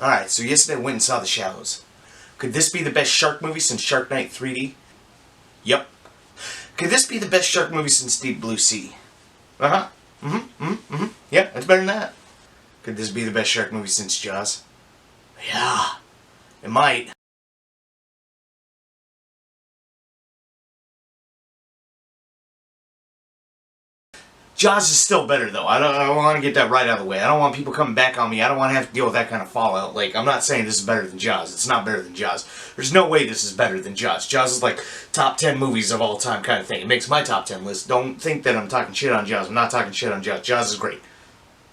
Alright, so yesterday I went and saw The Shallows. Could this be the best shark movie since Shark Night 3D? Yep. Could this be the best shark movie since Deep Blue Sea? Uh-huh. Yeah, it's better than that. Could this be the best shark movie since Jaws? Yeah, it might. Jaws is still better though. I want to get that right out of the way. I don't want people coming back on me. I don't want to have to deal with that kind of fallout. Like, I'm not saying this is better than Jaws. It's not better than Jaws. There's no way this is better than Jaws. Jaws is like top 10 movies of all time kind of thing. It makes my top 10 list. Don't think that I'm talking shit on Jaws. I'm not talking shit on Jaws. Jaws is great.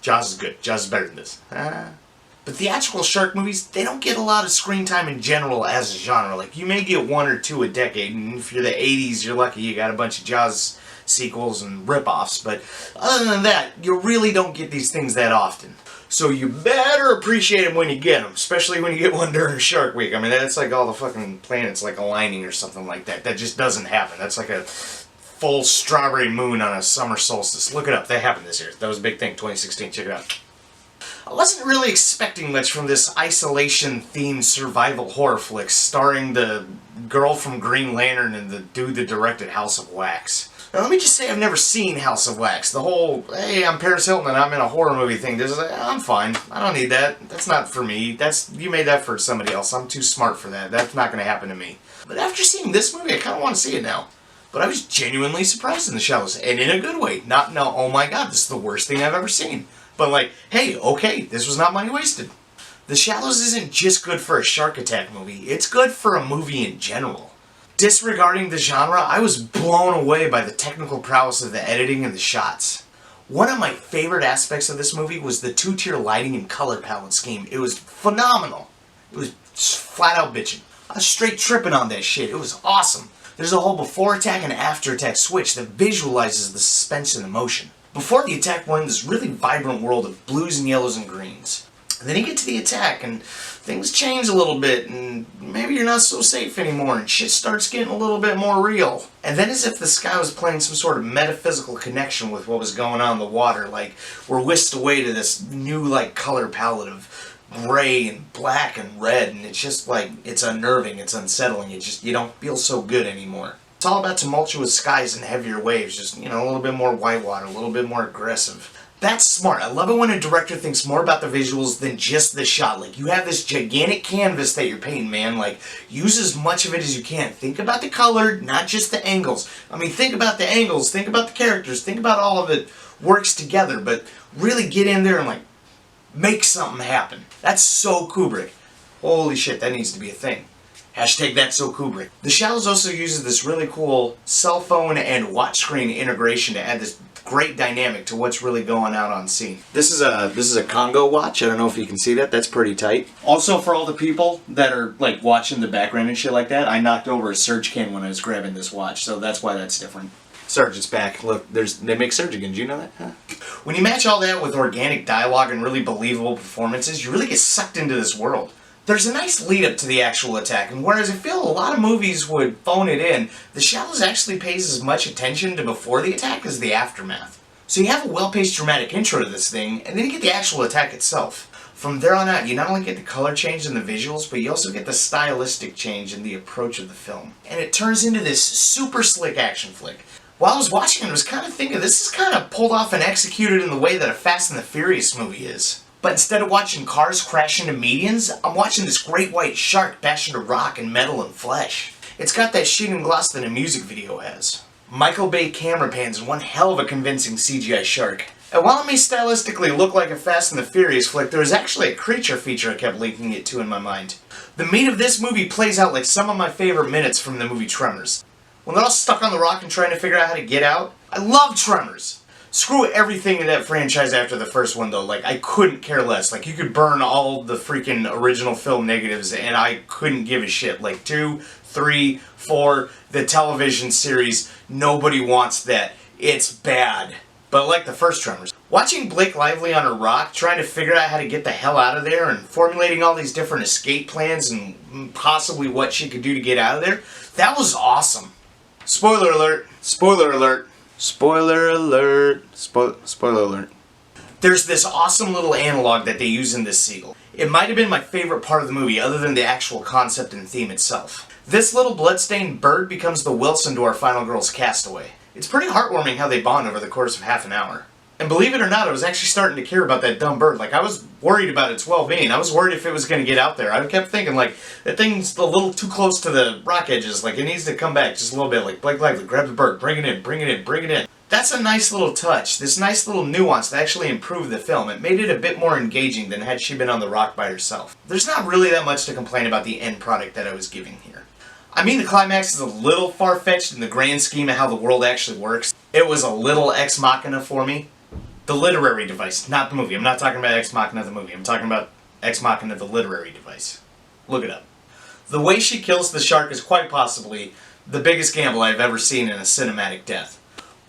Jaws is good. Jaws is better than this. But theatrical shark movies, they don't get a lot of screen time in general as a genre. Like, you may get one or two a decade, and if you're the 80s, you're lucky you got a bunch of Jaws sequels and rip-offs, but other than that, you really don't get these things that often. So you better appreciate them when you get them, especially when you get one during Shark Week. I mean, that's like all the fucking planets like aligning or something like that. That just doesn't happen. That's like a full strawberry moon on a summer solstice. Look it up. That happened this year. That was a big thing, 2016. Check it out. I wasn't really expecting much from this isolation-themed survival horror flick starring the girl from Green Lantern and the dude that directed House of Wax. Now, let me just say I've never seen House of Wax. The whole, hey, I'm Paris Hilton and I'm in a horror movie thing, I'm fine. I don't need that. That's not for me. You made that for somebody else. I'm too smart for that. That's not going to happen to me. But after seeing this movie, I kind of want to see it now. But I was genuinely surprised in The Shallows, and in a good way. Not, no, oh my god, this is the worst thing I've ever seen. But like, hey, okay, this was not money wasted. The Shallows isn't just good for a shark attack movie. It's good for a movie in general. Disregarding the genre, I was blown away by the technical prowess of the editing and the shots. One of my favorite aspects of this movie was the two-tier lighting and color palette scheme. It was phenomenal. It was flat out bitching. I was straight tripping on that shit. It was awesome. There's a whole before attack and after attack switch that visualizes the suspense and emotion. Before the attack, we're in this really vibrant world of blues and yellows and greens. And then you get to the attack and things change a little bit and maybe you're not so safe anymore and shit starts getting a little bit more real. And then as if the sky was playing some sort of metaphysical connection with what was going on in the water, like we're whisked away to this new like color palette of gray and black and red, and it's just like, it's unnerving, it's unsettling, you don't feel so good anymore. It's all about tumultuous skies and heavier waves, just, you know, a little bit more whitewater, a little bit more aggressive. That's smart. I love it when a director thinks more about the visuals than just the shot. Like, you have this gigantic canvas that you're painting, man. Like, use as much of it as you can. Think about the color, not just the angles. I mean, think about the angles, think about the characters, think about all of it works together, but really get in there and, like, make something happen. That's so Kubrick. Holy shit, that needs to be a thing. Hashtag that's so Kubrick. The Shallows also uses this really cool cell phone and watch screen integration to add this great dynamic to what's really going out on scene. This is a Congo watch. I don't know if you can see that. That's pretty tight. Also, for all the people that are like watching the background and shit like that, I knocked over a Surge can when I was grabbing this watch, so that's why that's different. Surge, it's back. Look, they make Surge again. Do you know that? Huh? When you match all that with organic dialogue and really believable performances, you really get sucked into this world. There's a nice lead up to the actual attack, and whereas I feel a lot of movies would phone it in, The Shallows actually pays as much attention to before the attack as the aftermath. So you have a well-paced dramatic intro to this thing, and then you get the actual attack itself. From there on out, you not only get the color change in the visuals, but you also get the stylistic change in the approach of the film. And it turns into this super slick action flick. While I was watching it, I was kind of thinking, this is kind of pulled off and executed in the way that a Fast and the Furious movie is. But instead of watching cars crash into medians, I'm watching this great white shark bash into rock and metal and flesh. It's got that sheen and gloss that a music video has. Michael Bay camera pans and one hell of a convincing CGI shark. And while it may stylistically look like a Fast and the Furious flick, there was actually a creature feature I kept linking it to in my mind. The meat of this movie plays out like some of my favorite minutes from the movie Tremors. When they're all stuck on the rock and trying to figure out how to get out, I love Tremors! Screw everything in that franchise after the first one, though. Like, I couldn't care less. Like, you could burn all the freaking original film negatives, and I couldn't give a shit. Like, 2, 3, 4, the television series, nobody wants that. It's bad. But like the first Tremors. Watching Blake Lively on a rock, trying to figure out how to get the hell out of there, and formulating all these different escape plans, and possibly what she could do to get out of there, that was awesome. Spoiler alert. Spoiler alert. Spoiler alert. Spoiler alert. There's this awesome little analog that they use in this sequel. It might have been my favorite part of the movie, other than the actual concept and theme itself. This little bloodstained bird becomes the Wilson to our final girl's Castaway. It's pretty heartwarming how they bond over the course of half an hour. And believe it or not, I was actually starting to care about that dumb bird. Like, I was worried about its well-being. I was worried if it was going to get out there. I kept thinking, like, that thing's a little too close to the rock edges. Like, it needs to come back just a little bit. Like, Blake Lively, grab the bird, bring it in, bring it in, bring it in. That's a nice little touch, this nice little nuance that actually improved the film. It made it a bit more engaging than had she been on the rock by herself. There's not really that much to complain about the end product that I was giving here. I mean, the climax is a little far-fetched in the grand scheme of how the world actually works. It was a little ex machina for me. The literary device, not the movie. I'm not talking about Ex Machina the movie. I'm talking about Ex Machina the literary device. Look it up. The way she kills the shark is quite possibly the biggest gamble I've ever seen in a cinematic death.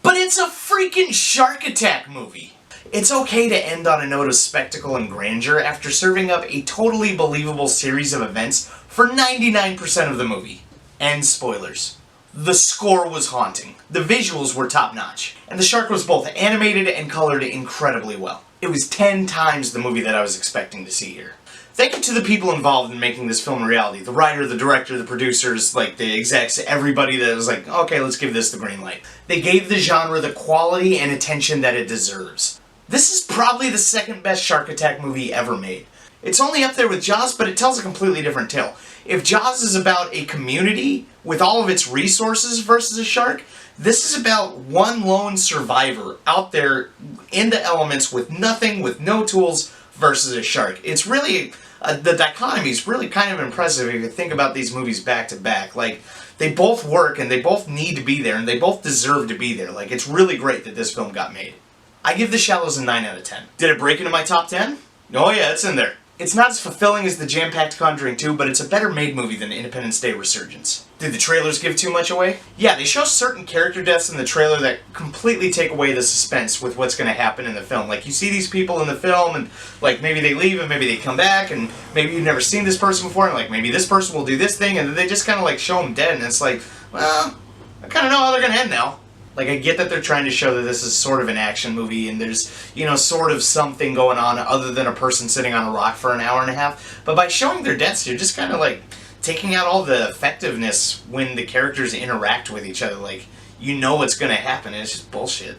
But it's a freaking shark attack movie! It's okay to end on a note of spectacle and grandeur after serving up a totally believable series of events for 99% of the movie. And spoilers. The score was haunting. The visuals were top-notch. And the shark was both animated and colored incredibly well. It was 10 times the movie that I was expecting to see here. Thank you to the people involved in making this film a reality. The writer, the director, the producers, like the execs, everybody that was like, okay, let's give this the green light. They gave the genre the quality and attention that it deserves. This is probably the second best shark attack movie ever made. It's only up there with Jaws, but it tells a completely different tale. If Jaws is about a community with all of its resources versus a shark, this is about one lone survivor out there in the elements with nothing, with no tools, versus a shark. It's really, the dichotomy is really kind of impressive if you think about these movies back to back. Like, they both work and they both need to be there and they both deserve to be there. Like, it's really great that this film got made. I give The Shallows a 9 out of 10. Did it break into my top 10? Oh yeah, it's in there. It's not as fulfilling as the jam-packed Conjuring 2, but it's a better made movie than Independence Day Resurgence. Did the trailers give too much away? Yeah, they show certain character deaths in the trailer that completely take away the suspense with what's going to happen in the film. Like, you see these people in the film, and, like, maybe they leave, and maybe they come back, and maybe you've never seen this person before, and, like, maybe this person will do this thing, and then they just kind of, like, show them dead, and it's like, well, I kind of know how they're going to end now. Like, I get that they're trying to show that this is sort of an action movie and there's, you know, sort of something going on other than a person sitting on a rock for an hour and a half. But by showing their deaths, you're just kind of, like, taking out all the effectiveness when the characters interact with each other. Like, you know what's going to happen and it's just bullshit.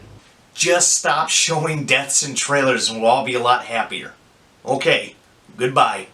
Just stop showing deaths in trailers and we'll all be a lot happier. Okay, goodbye.